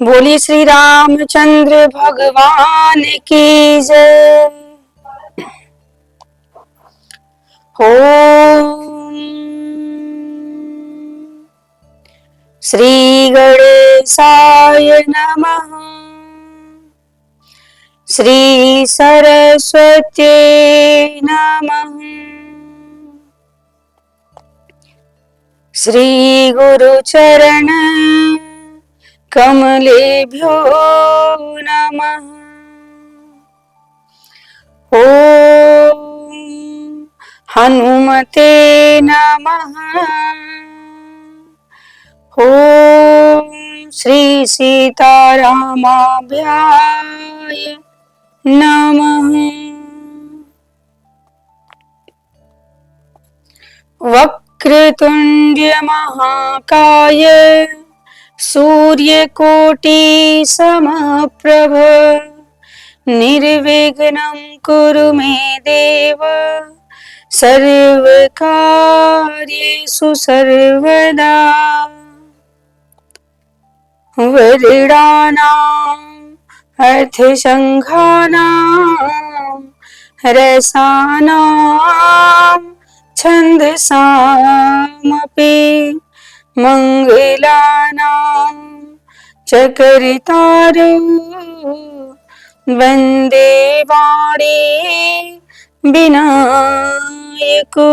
बोलिए श्री रामचंद्र भगवान की जय। ओम श्री गणेशाय नमः। श्री सरस्वती नमः। श्री गुरुचरण कमलेभ्यो नमः। ओम हनुमते नमः। ओम श्री सीतारामाभ्याय नमः। वक्रतुंड महाकाय सूर्यकोटि समप्रभ निर्विघ्नं कुरु मे देव सर्वकार्येषु सर्वदा। वरदानां अर्थसंघानां रसानां छन्दसामपि मंगलानां चकरितारौ वन्दे वाणी विनायको।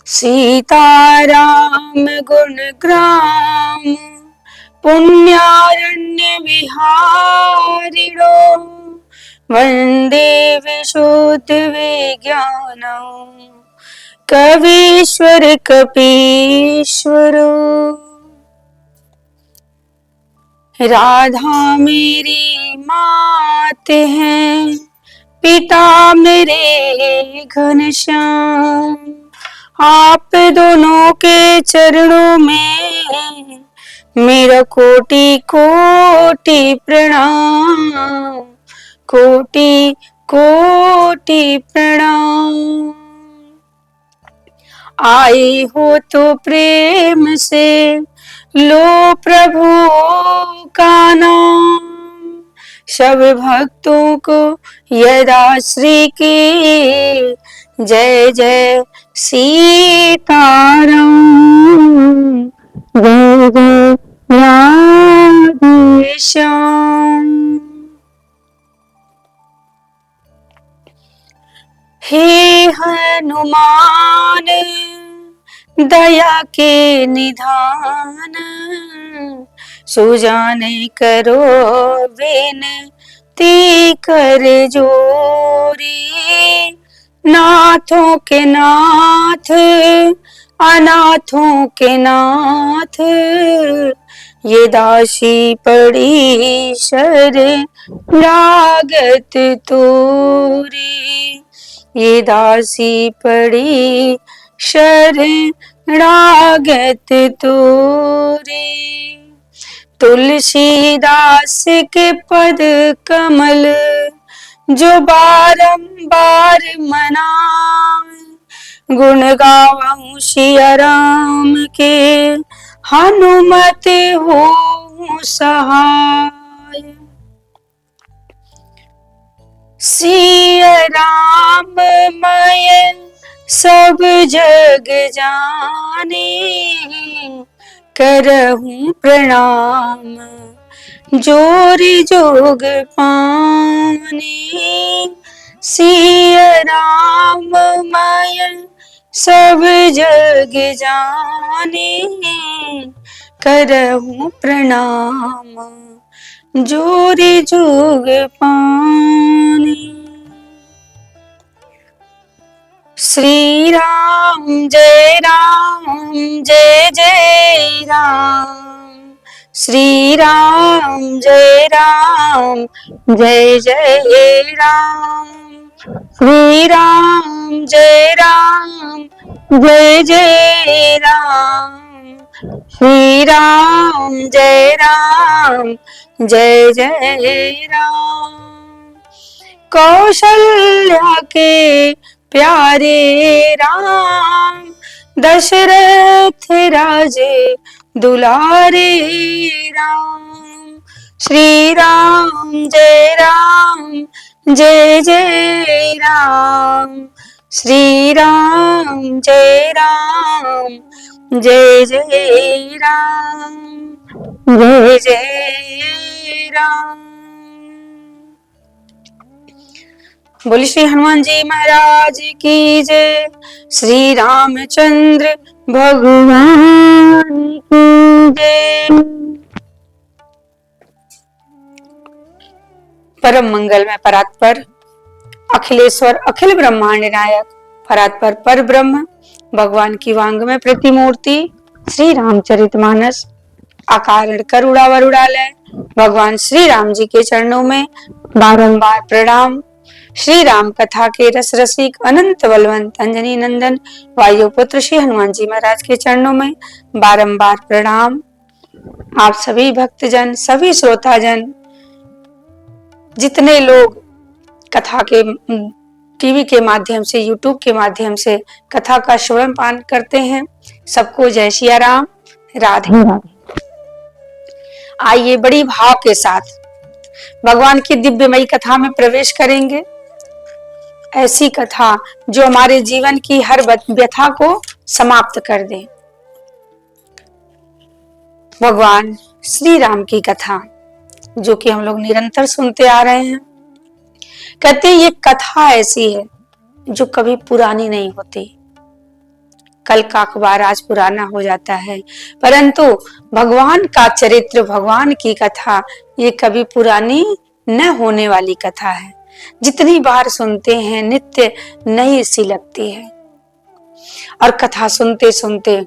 सीताराम गुणग्राम पुण्यारण्य विहारिणो वन्दे विशुद्ध विज्ञानौ कवीश्वर कपीश्वरो। राधा मेरी मात है, पिता मेरे घनश्याम, आप दोनों के चरणों में मेरा कोटि कोटि प्रणाम, कोटि कोटि प्रणाम। आए हो तो प्रेम से लो प्रभु का नाम, सब भक्तों को यदा श्री की जय जय सीताराम, जय जय राधे श्याम। हे हनुमान दया के निधान, सुजाने करो विनती कर जोरी। नाथों के नाथ अनाथों के नाथ, ये दासी पड़ी शरणागत तोरी, ये दासी पड़ी शरणागत तोरी। तुलसीदास के पद कमल जो बारंबार मनाए, गुण गाऊं सिया राम के हनुमत हो सहाय। सिया राम मैं सब जग जाने, करहूं प्रणाम जोर जोग पाने। सिया राम मैं सब जग जाने, करहूं प्रणाम जोर जोग पाने। श्री राम जय जय राम, श्री राम जय जय राम, श्री राम जय जय राम, श्री राम जय जय राम। कौशल्या के प्यारे राम, दशरथ राजे दुलारे राम। श्री राम जय राम, जय जय राम। श्री राम जय राम, जय जय राम, जय जय राम। बोली श्री हनुमान जी महाराज की जय। श्री रामचंद्र भगवान की जय। परम मंगल में परात्पर अखिलेश्वर अखिल ब्रह्मांड नायक परात्पर पर ब्रह्म भगवान की वांग में प्रतिमूर्ति श्री रामचरितमानस अकारण करुणा वरुणालय भगवान श्री राम जी के चरणों में बारंबार प्रणाम। श्री राम कथा के रस रसिक अनंत बलवंत अंजनी नंदन वायुपुत्र श्री हनुमान जी महाराज के चरणों में बारंबार प्रणाम। आप सभी भक्तजन, सभी श्रोताजन, जितने लोग कथा के टीवी के माध्यम से, यूट्यूब के माध्यम से कथा का श्रवण पान करते हैं, सबको जय सिया राम, राधे राधे। आइए बड़ी भाव के साथ भगवान की दिव्यमयी कथा में प्रवेश करेंगे। ऐसी कथा जो हमारे जीवन की हर व्यथा को समाप्त कर दे। भगवान श्री राम की कथा जो कि हम लोग निरंतर सुनते आ रहे हैं। कहते हैं ये कथा ऐसी है जो कभी पुरानी नहीं होती। कल का अखबार आज पुराना हो जाता है, परंतु भगवान का चरित्र, भगवान की कथा ये कभी पुरानी न होने वाली कथा है। जितनी बार सुनते हैं नित्य नई सी लगती है। और कथा सुनते सुनते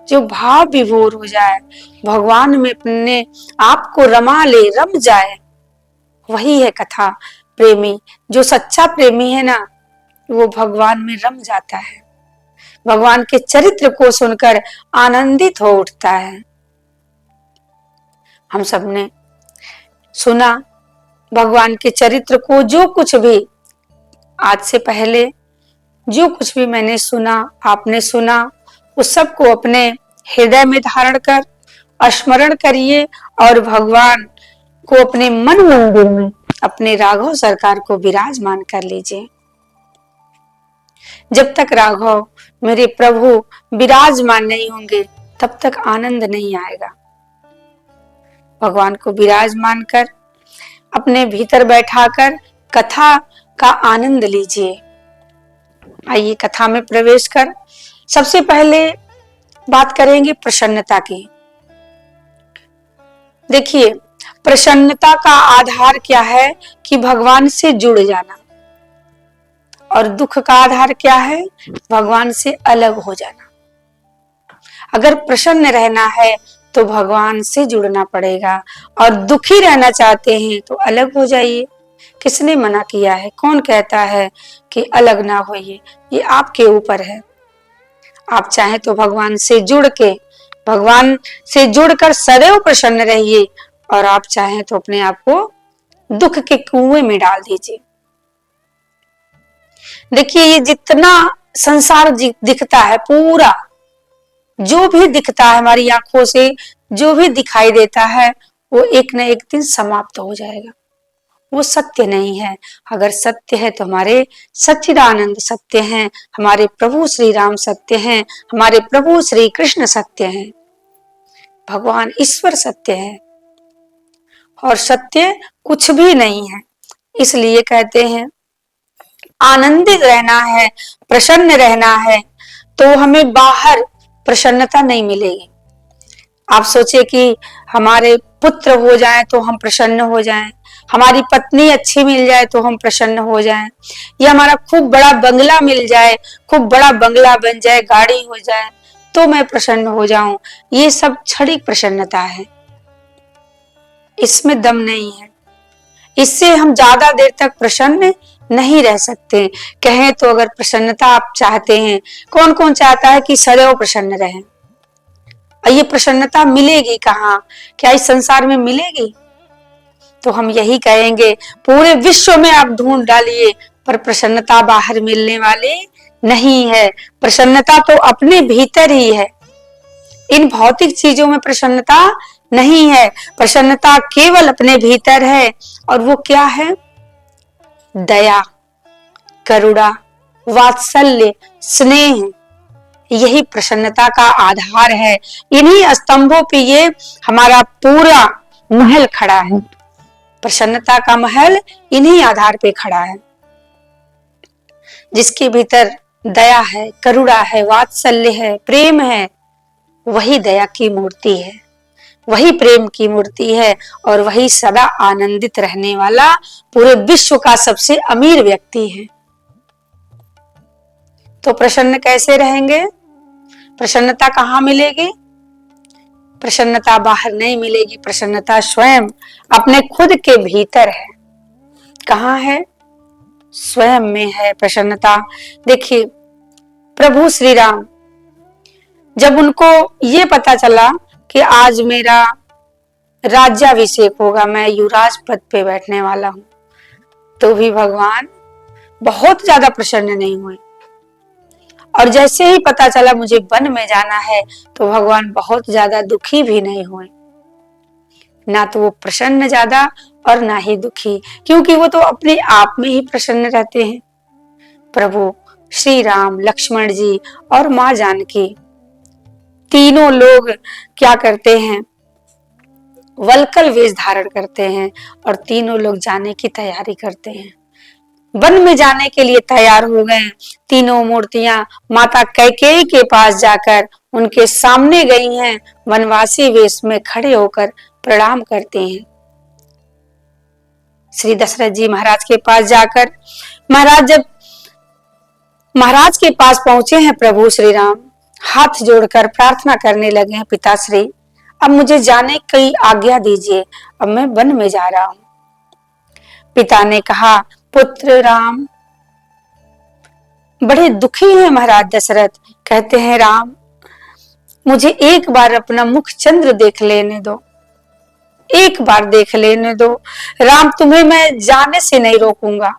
जो भाव विभोर हो जाए, भगवान में अपने आप को रमा ले, रम जाए, वही है कथा प्रेमी। जो सच्चा प्रेमी है ना, वो भगवान में रम जाता है, भगवान के चरित्र को सुनकर आनंदित हो उठता है। हम सबने सुना भगवान के चरित्र को, जो कुछ भी आज से पहले जो कुछ भी मैंने सुना, आपने सुना, उस सब को अपने हृदय में धारण कर स्मरण करिए और भगवान को अपने मन मंदिर में, अपने राघव सरकार को विराजमान कर लीजिए। जब तक राघव मेरे प्रभु विराजमान नहीं होंगे तब तक आनंद नहीं आएगा। भगवान को विराजमान कर अपने भीतर बैठाकर कथा का आनंद लीजिए। आइए कथा में प्रवेश कर सबसे पहले बात करेंगे प्रसन्नता की। देखिए, प्रसन्नता का आधार क्या है कि भगवान से जुड़ जाना, और दुख का आधार क्या है? भगवान से अलग हो जाना। अगर प्रसन्न रहना है तो भगवान से जुड़ना पड़ेगा, और दुखी रहना चाहते हैं तो अलग हो जाइए। किसने मना किया है? कौन कहता है कि अलग ना होइए? ये आपके ऊपर है। आप चाहें तो भगवान से जुड़ के, भगवान से जुड़कर सदैव प्रसन्न रहिए, और आप चाहें तो अपने आप को दुख के कुएं में डाल दीजिए। देखिए, ये जितना संसार दिखता है, पूरा जो भी दिखता है हमारी आंखों से, जो भी दिखाई देता है, वो एक न एक दिन समाप्त हो जाएगा। वो सत्य नहीं है। अगर सत्य है तो हमारे सच्चिदानंद सत्य हैं, हमारे प्रभु श्री राम सत्य हैं, हमारे प्रभु श्री कृष्ण सत्य हैं, भगवान ईश्वर सत्य है, और सत्य कुछ भी नहीं है। इसलिए कहते हैं आनंदित रहना है, प्रसन्न रहना है, तो हमें बाहर प्रसन्नता नहीं मिलेगी। आप सोचे कि हमारे पुत्र हो जाएं तो हम प्रसन्न हो जाएं, हमारी पत्नी अच्छी मिल जाए तो हम प्रसन्न हो जाएं, या हमारा खूब बड़ा बंगला मिल जाए, खूब बड़ा बंगला बन जाए, गाड़ी हो जाए तो मैं प्रसन्न हो जाऊं। ये सब क्षणिक प्रसन्नता है, इसमें दम नहीं है। इससे हम ज्यादा देर तक प्रसन्न नहीं रह सकते। कहें तो अगर प्रसन्नता आप चाहते हैं, कौन कौन चाहता है कि सदैव प्रसन्न रहें? और ये प्रसन्नता मिलेगी कहाँ? क्या इस संसार में मिलेगी? तो हम यही कहेंगे, पूरे विश्व में आप ढूंढ डालिए, पर प्रसन्नता बाहर मिलने वाली नहीं है। प्रसन्नता तो अपने भीतर ही है। इन भौतिक चीजों में प्रसन्नता नहीं है। प्रसन्नता केवल अपने भीतर है, और वो क्या है? दया, करुणा, वात्सल्य, स्नेह, यही प्रसन्नता का आधार है। इन्हीं स्तंभों पे ये हमारा पूरा महल खड़ा है। प्रसन्नता का महल इन्हीं आधार पे खड़ा है। जिसके भीतर दया है, करुणा है, वात्सल्य है, प्रेम है, वही दया की मूर्ति है, वही प्रेम की मूर्ति है, और वही सदा आनंदित रहने वाला पूरे विश्व का सबसे अमीर व्यक्ति है। तो प्रसन्न कैसे रहेंगे? प्रसन्नता कहाँ मिलेगी? प्रसन्नता बाहर नहीं मिलेगी। प्रसन्नता स्वयं अपने खुद के भीतर है। कहाँ है? स्वयं में है प्रसन्नता। देखिए, प्रभु श्री राम, जब उनको ये पता चला कि आज मेरा राज्याभिषेक होगा, मैं युवराज पद पे बैठने वाला हूं, तो भी भगवान बहुत ज्यादा प्रसन्न नहीं हुए। और जैसे ही पता चला मुझे वन में जाना है, तो भगवान बहुत ज्यादा दुखी भी नहीं हुए। ना तो वो प्रसन्न ज्यादा और ना ही दुखी, क्योंकि वो तो अपने आप में ही प्रसन्न रहते हैं। प्रभु श्री राम, लक्ष्मण जी और माँ जानकी, तीनों लोग क्या करते हैं? वल्कल वेश धारण करते हैं और तीनों लोग जाने की तैयारी करते हैं। वन में जाने के लिए तैयार हो गए। तीनों मूर्तियां माता कैकेयी के पास जाकर उनके सामने गई हैं। वनवासी वेश में खड़े होकर प्रणाम करते हैं। श्री दशरथ जी महाराज के पास जाकर, जब महाराज के पास पहुंचे हैं प्रभु श्री राम, हाथ जोड़कर प्रार्थना करने लगे हैं, पिताश्री अब मुझे जाने की आज्ञा दीजिए, अब मैं वन में जा रहा हूं। पिता ने कहा, पुत्र राम, बड़े दुखी हैं महाराज दशरथ। कहते हैं, राम मुझे एक बार अपना मुख चंद्र देख लेने दो, एक बार देख लेने दो। राम तुम्हें मैं जाने से नहीं रोकूंगा,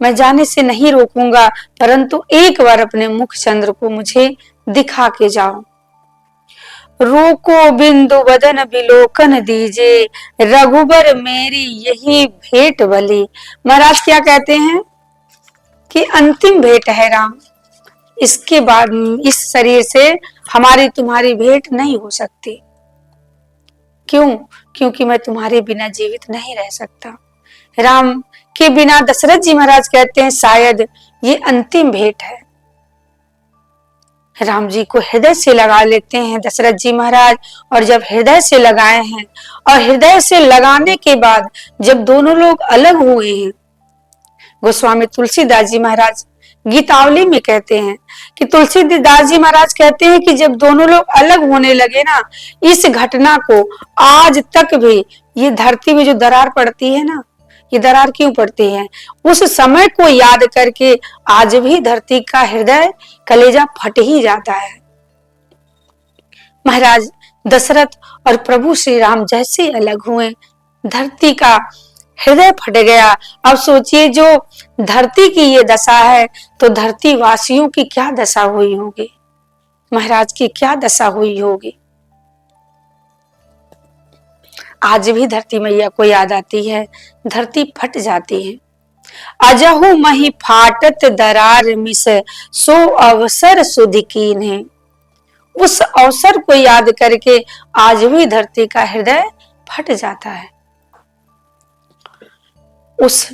मैं जाने से नहीं रोकूंगा, परंतु एक बार अपने मुख चंद्र को मुझे दिखा के जाओ। रोको बिंदु वदन बिलोकन दीजे, रघुबर मेरी यही भेंट भली। महाराज क्या कहते हैं कि अंतिम भेंट है राम, इसके बाद इस शरीर से हमारी तुम्हारी भेंट नहीं हो सकती। क्यों? क्योंकि मैं तुम्हारे बिना जीवित नहीं रह सकता। राम के बिना दशरथ जी महाराज कहते हैं शायद ये अंतिम भेंट है। राम जी को हृदय से लगा लेते हैं दशरथ जी महाराज, और जब हृदय से लगाए हैं और हृदय से लगाने के बाद जब दोनों लोग अलग हुए हैं, गोस्वामी तुलसीदास जी महाराज गीतावली में कहते हैं कि तुलसीदास जी महाराज कहते हैं कि जब दोनों लोग अलग होने लगे ना, इस घटना को आज तक भी ये धरती में जो दरार पड़ती है ना, ये दरार क्यों पड़ती है? उस समय को याद करके आज भी धरती का हृदय, कलेजा फट ही जाता है। महाराज दशरथ और प्रभु श्री राम जैसे अलग हुए, धरती का हृदय फट गया। अब सोचिए, जो धरती की ये दशा है, तो धरती वासियों की क्या दशा हुई होगी, महाराज की क्या दशा हुई होगी। आज भी धरती मैया को याद आती है, धरती फट जाती है। अजहु मही फाटत दरार मिस, सो अवसर सुधि कीन्हे। उस अवसर को याद करके आज भी धरती का हृदय फट जाता है। उस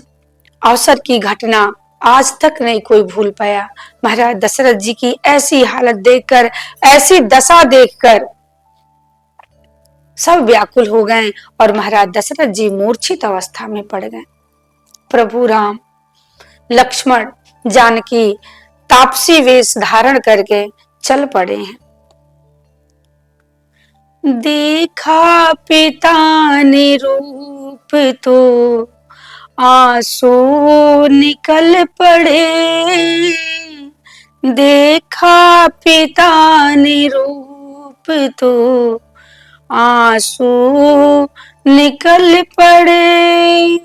अवसर की घटना आज तक नहीं कोई भूल पाया। महाराज दशरथ जी की ऐसी हालत देखकर, ऐसी दशा देखकर सब व्याकुल हो गए और महाराज दशरथ जी मूर्छित अवस्था में पड़ गए। प्रभु राम, लक्ष्मण, जानकी तापसी वेश धारण करके चल पड़े हैं। देखा पिता ने रूप तो आंसू निकल पड़े, देखा पिता ने रूप तो आंसू निकल पड़े।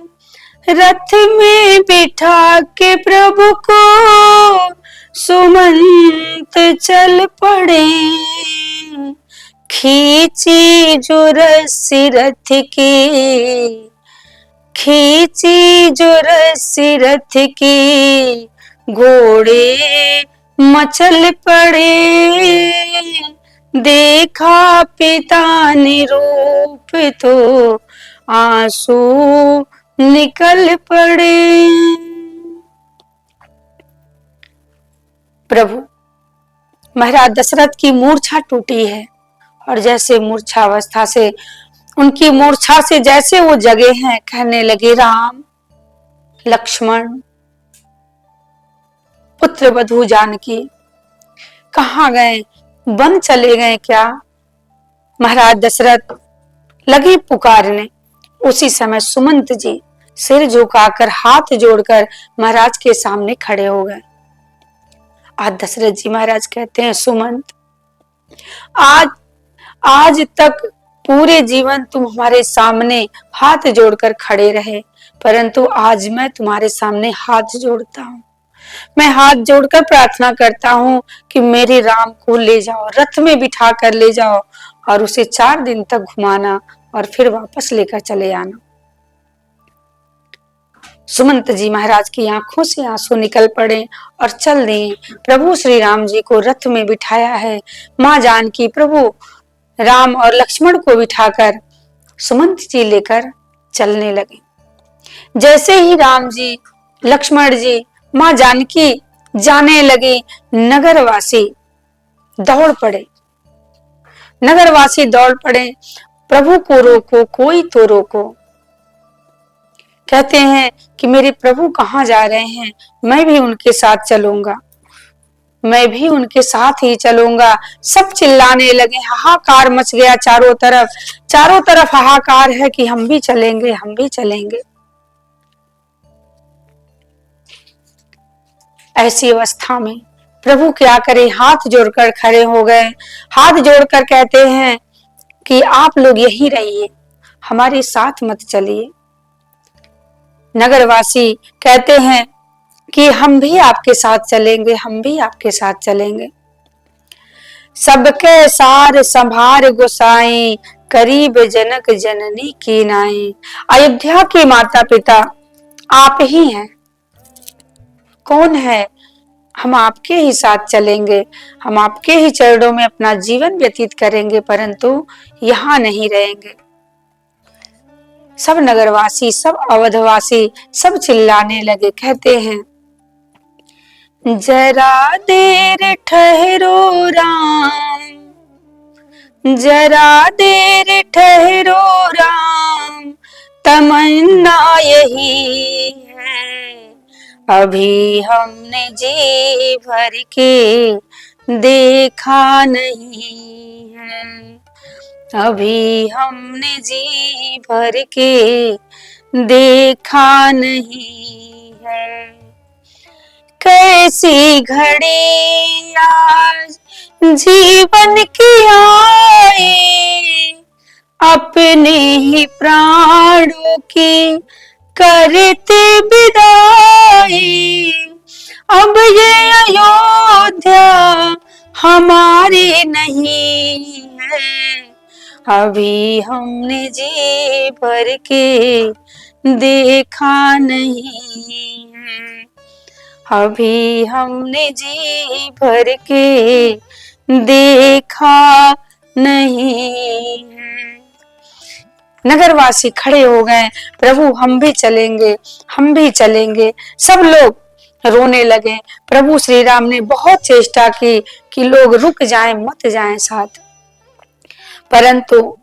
रथ में बिठा के प्रभु को सुमंत चल पड़े, खींची जो रस्सी रथ की, खींची जो रस्सी रथ की, घोड़े मचल पड़े, देखा पिता ने रूप तो आंसू निकल पड़े। प्रभु महाराज दशरथ की मूर्छा टूटी है और जैसे मूर्छावस्था से, उनकी मूर्छा से जैसे वो जगे हैं, कहने लगे राम लक्ष्मण पुत्र वधू जानकी कहाँ गए, वन चले गए क्या? महाराज दशरथ लगे पुकारने। उसी समय सुमंत जी सिर झुकाकर हाथ जोड़कर महाराज के सामने खड़े हो गए। आज दशरथ जी महाराज कहते हैं सुमंत, आज तक पूरे जीवन तुम हमारे सामने हाथ जोड़कर खड़े रहे, परंतु आज मैं तुम्हारे सामने हाथ जोड़ता हूँ। मैं हाथ जोड़कर प्रार्थना करता हूँ कि मेरे राम को ले जाओ, रथ में बिठा कर ले जाओ और उसे 4 दिन तक घुमाना और फिर वापस लेकर चले आना। सुमंत जी महाराज की आंखों से आंसू निकल पड़े और चल दिए। प्रभु श्री राम जी को रथ में बिठाया है। माँ जानकी प्रभु राम और लक्ष्मण को बिठाकर सुमंत जी लेकर चलने लगे। जैसे ही राम जी, लक्ष्मण जी, माँ जानकी जाने लगे, नगरवासी दौड़ पड़े। नगरवासी दौड़ पड़े, प्रभु को रोको, कोई तो रोको। कहते हैं कि मेरे प्रभु कहाँ जा रहे हैं, मैं भी उनके साथ चलूंगा, मैं भी उनके साथ ही चलूंगा। सब चिल्लाने लगे, हाहाकार मच गया चारों तरफ हाहाकार है कि हम भी चलेंगे, हम भी चलेंगे। ऐसी अवस्था में प्रभु क्या करे, हाथ जोड़कर खड़े हो गए। हाथ जोड़कर कहते हैं कि आप लोग यहीं रहिए, हमारे साथ मत चलिए। नगरवासी कहते हैं कि हम भी आपके साथ चलेंगे, हम भी आपके साथ चलेंगे। सबके सार संभार गोसाई, करीब जनक जननी की नाई। अयोध्या के माता पिता आप ही हैं, कौन है? हम आपके ही साथ चलेंगे, हम आपके ही चरणों में अपना जीवन व्यतीत करेंगे, परंतु यहाँ नहीं रहेंगे। सब नगरवासी, सब अवधवासी सब चिल्लाने लगे, कहते हैं जरा देर ठहरो राम, जरा देर ठहरो राम, तमन्ना यही है, अभी हमने जी भर के देखा नहीं है, अभी हमने जी भर के देखा नहीं है। कैसी घड़ी आज जीवन की आए, अपने ही प्राणों की करते विदाई। अब ये अयोध्या हमारी नहीं है, अभी हमने जी भर के देखा नहीं है, अभी हमने जी भर के देखा नहीं है। नगरवासी खड़े हो गए, प्रभु हम भी चलेंगे, हम भी चलेंगे। सब लोग रोने लगे। प्रभु श्री राम ने बहुत चेष्टा की कि लोग रुक जाएं, मत जाएं साथ, परंतु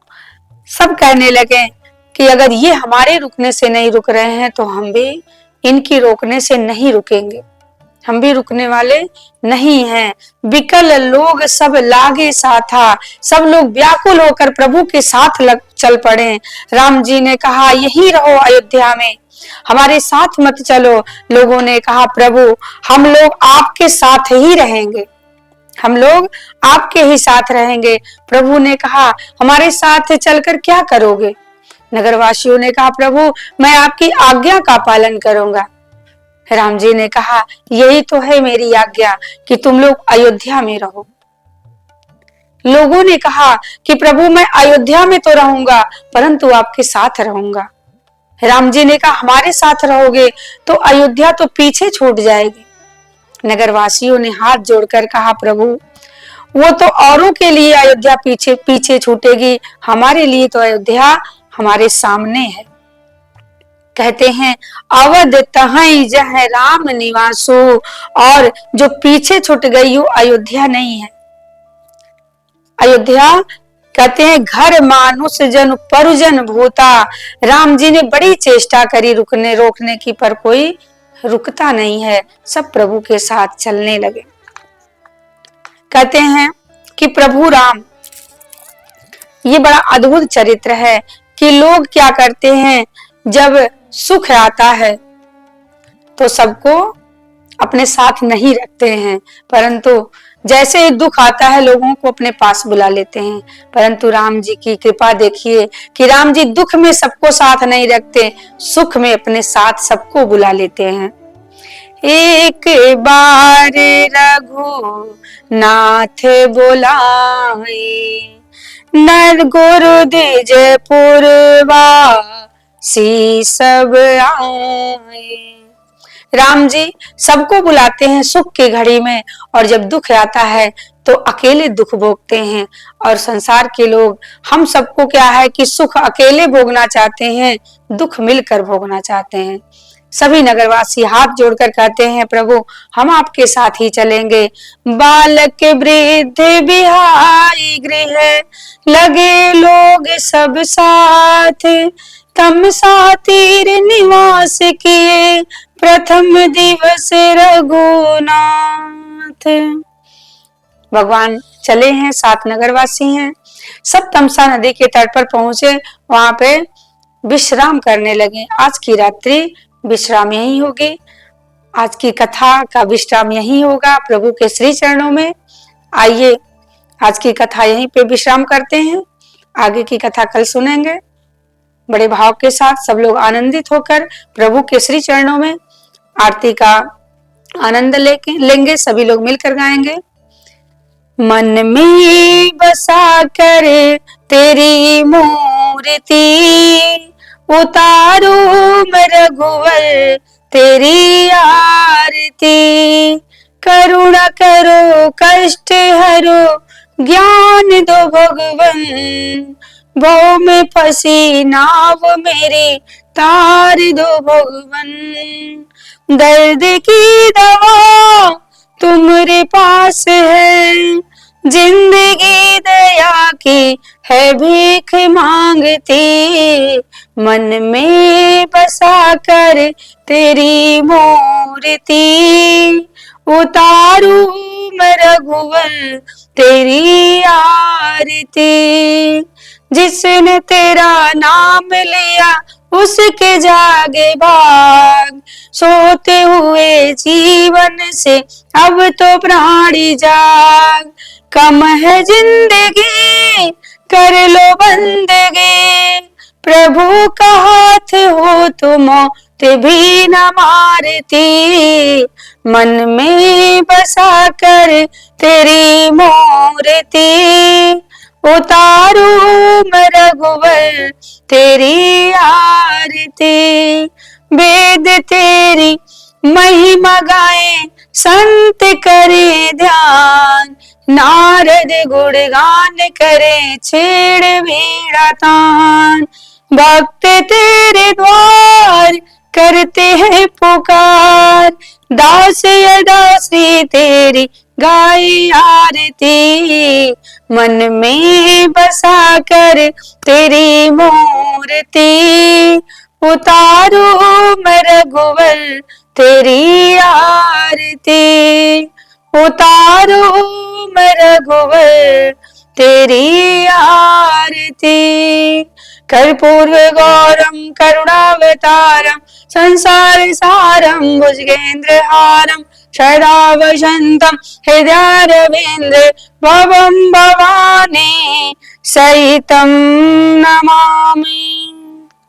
सब कहने लगे कि अगर ये हमारे रुकने से नहीं रुक रहे हैं तो हम भी इनकी रोकने से नहीं रुकेंगे, हम भी रुकने वाले नहीं हैं। विकल लोग सब लागे साथा, सब लोग व्याकुल होकर प्रभु के साथ चल पड़े। राम जी ने कहा यहीं रहो अयोध्या में, हमारे साथ मत चलो। लोगों ने कहा प्रभु हम लोग आपके साथ ही रहेंगे, हम लोग आपके ही साथ रहेंगे। प्रभु ने कहा हमारे साथ चलकर क्या करोगे? नगरवासियों ने कहा प्रभु मैं आपकी आज्ञा का पालन करूंगा। राम जी ने कहा यही तो है मेरी आज्ञा कि तुम लोग अयोध्या में रहो। लोगों ने कहा कि प्रभु मैं अयोध्या में तो रहूंगा परंतु आपके साथ रहूंगा। राम जी ने कहा हमारे साथ रहोगे तो अयोध्या तो पीछे छूट जाएगी। नगरवासियों ने हाथ जोड़कर कहा प्रभु वो तो औरों के लिए अयोध्या पीछे पीछे छूटेगी, हमारे लिए तो अयोध्या हमारे सामने है। कहते हैं अवध तहई जह राम निवासो, और जो पीछे छूट गई वो अयोध्या नहीं है। अयोध्या कहते हैं घर मानुष जन परिजन भूता। राम जी ने बड़ी चेष्टा करी रोकने की, पर कोई रुकता नहीं है, सब प्रभु के साथ चलने लगे। कहते हैं कि प्रभु राम, ये बड़ा अद्भुत चरित्र है कि लोग क्या करते हैं, जब सुख आता है तो सबको अपने साथ नहीं रखते हैं, परंतु जैसे ही दुख आता है लोगों को अपने पास बुला लेते हैं। परंतु राम जी की कृपा देखिए कि राम जी दुख में सबको साथ नहीं रखते, सुख में अपने साथ सबको बुला लेते हैं। एक बार रघुनाथ बुलाए, नर गुरु द्विज पुरवासी सब आए। राम जी सबको बुलाते हैं सुख की घड़ी में, और जब दुख आता है तो अकेले दुख भोगते हैं। और संसार के लोग हम सबको क्या है कि सुख अकेले भोगना चाहते हैं, दुख मिलकर भोगना चाहते हैं। सभी नगरवासी हाथ जोड़कर कहते हैं प्रभु हम आपके साथ ही चलेंगे। बालक वृद्ध बिहारी गृह लगे लोग सब साथ, तमसा तीर निवास किए प्रथम दिवस रघुनाथ। भगवान चले हैं, 7 नगरवासी हैं, सब तमसा नदी के तट पर पहुंचे, वहां पे विश्राम करने लगे। आज की रात्रि विश्राम यही होगी, आज की कथा का विश्राम यही होगा प्रभु के श्री चरणों में। आइए आज की कथा यहीं पे विश्राम करते हैं, आगे की कथा कल सुनेंगे। बड़े भाव के साथ सब लोग आनंदित होकर प्रभु के श्री चरणों में आरती का आनंद लेंगे, सभी लोग मिलकर गाएंगे। मन में बसा कर तेरी मूर्ति, उतारू मैं रघुवर तेरी आरती। करुणा करो कष्ट हरो ज्ञान दो भगवन, भव में फंसी नाव मेरी तार दो भगवन। दर्द की दवा तुम्हारे पास है, जिंदगी दया की है भीख मांगती। मन में बसा कर तेरी मूर्ति, उतारू मैं रघुवर तेरी आरती। जिसने तेरा नाम लिया उसके जागे भाग, सोते हुए जीवन से अब तो प्राणी जाग। कम है जिंदगी कर लो बंदगी, प्रभु का हाथ हो तो मौत भी न मारती। मन में बसा कर तेरी मूर्ति, उतारू मैं रघुवर तेरी आरती। वेद तेरी महिमा गाए संत करे ध्यान, नारद गुणगान करे छेड़ वीणा तान। भक्त तेरे द्वार करते हैं पुकार, दास या दासी तेरी गाई आरती। मन में बसा कर तेरी मूर्ति, उतारू मैं रघुवर तेरी आरती। उतारू मैं रघुवर तेरी आरती। कर्पूर गौरम करुणावतारम संसार सारम भुजगेंद्र हारम सदा वसंतम हृदयारविंदे भवम भवानी सहितम नमामि।